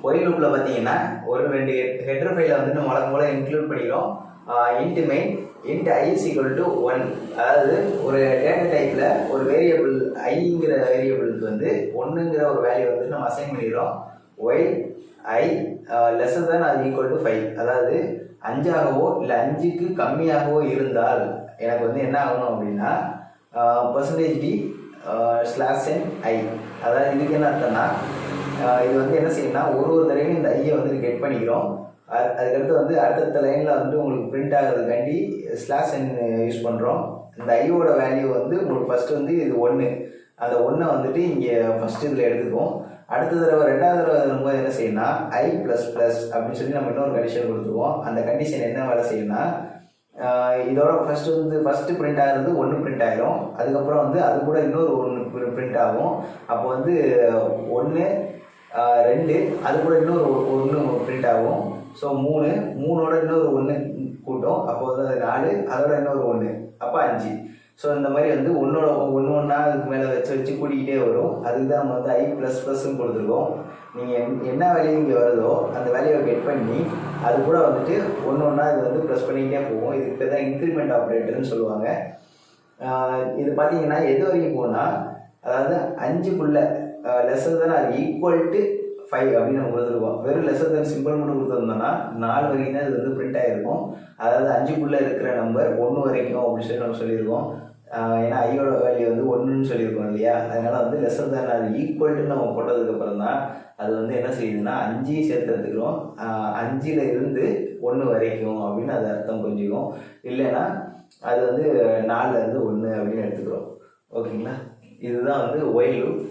While லூப்பில் பார்த்தீங்கன்னா ஒரு 2 ஹெடர் ஃபைலை வந்து நம்ம வழக்கம் போல் இன்க்ளூட் பண்ணிக்கிறோம். Int main int I is equal to 1. அதாவது ஒரு டேட்டா டைப்பில் ஒரு வேரியபிள் ஐங்கிற வேரியபிளுக்கு வந்து 1ங்கிற ஒரு வேல்யூ வந்து நம்ம அசைன் பண்ணிக்கிறோம். While I lesser than or equal to 5. அதாவது 5ஆகவோ இல்லை 5க்கு கம்மியாகவோ இருந்தால் எனக்கு வந்து என்ன ஆகணும் அப்படின்னா %d /n i. அதாவது இதுக்கு என்ன அர்த்தம்னா இது வந்து என்ன செய்யணும்னா ஒரு தடவையும் இந்த ஐயை வந்து கெட் பண்ணிக்கிறோம். அதுக்கடுத்து வந்து அடுத்தடுத்த லைனில் வந்து உங்களுக்கு பிரிண்ட் ஆகிறதுக்காண்டி /n யூஸ் பண்ணுறோம். இந்த ஐயோட வேல்யூ வந்து உங்களுக்கு ஃபஸ்ட்டு வந்து இது 1, அந்த 1 வந்துட்டு இங்கே ஃபஸ்ட்டு இதில் எடுத்துக்குவோம். அடுத்த தடவை 2வது தடவை வரும்போது என்ன செய்யணும்னா I++ அப்படின்னு சொல்லி நம்ம இன்னொரு கண்டிஷன் கொடுத்துருவோம். அந்த கண்டிஷன் என்ன வேலை செய்யணும்னா இதோட ஃபஸ்ட்டு பிரிண்ட் ஆகிறது 1 பிரிண்ட் ஆகிரும். அதுக்கப்புறம் வந்து அது கூட இன்னொரு 1 பிரிண்ட் ஆகும். அப்போ வந்து 1 2 அது கூட இன்னொரு 1 பிரிண்ட் ஆகும். ஸோ 3ஓட இன்னொரு 1 கூட்டம், அப்போ வந்து அது 4, அதோட இன்னொரு 1, அப்போ 5. ஸோ இந்த மாதிரி வந்து ஒன்றா அதுக்கு மேலே வச்சு கூட்டிக்கிட்டே வரும். அதுக்கு தான் நம்ம வந்து I++ன்னு கொடுத்துருக்கோம். நீங்கள் என்ன வேல்யூ இங்கே வருதோ அந்த வேல்யூவை கெட் பண்ணி அது கூட வந்துட்டு ஒன்றா இது வந்து ப்ளஸ் பண்ணிக்கிட்டே போகும். இதுக்கு பேர் தான் இன்க்ரிமெண்ட் ஆப்ரேட்டர்னு சொல்லுவாங்க. இது பார்த்தீங்கன்னா எது வரைக்கும் போனால் அதாவது 5க்குள்ளே lesser than or equal to 5 அப்படின்னு நம்ம கொடுத்துருக்கோம். வெறும் lesser than சிம்பிள் மட்டும் கொடுத்துருந்தோம்னா 4 வரைக்கும் தான் இது வந்து பிரிண்ட் ஆகிருக்கும். அதாவது 5க்குள்ளே இருக்கிற நம்பர் 1 வரைக்கும் அப்படின்னு சொல்லி நம்ம சொல்லியிருக்கோம். ஏன்னா ஐயோட வேல்யூ வந்து 1ன்னு சொல்லியிருக்கோம் இல்லையா, அதனால் வந்து lesser than or equal to நம்ம போட்டதுக்கப்புறம் தான் அது வந்து என்ன செய்யுதுன்னா 5 சேர்த்து எடுத்துக்கிறோம். 5ல் இருந்து 1 வரைக்கும் அப்படின்னு அது அர்த்தம் கொஞ்சம். இல்லைன்னா அது வந்து 4ல் இருந்து 1 அப்படின்னு எடுத்துக்கிறோம். ஓகேங்களா, இதுதான் வந்து ஒயில் லூப்.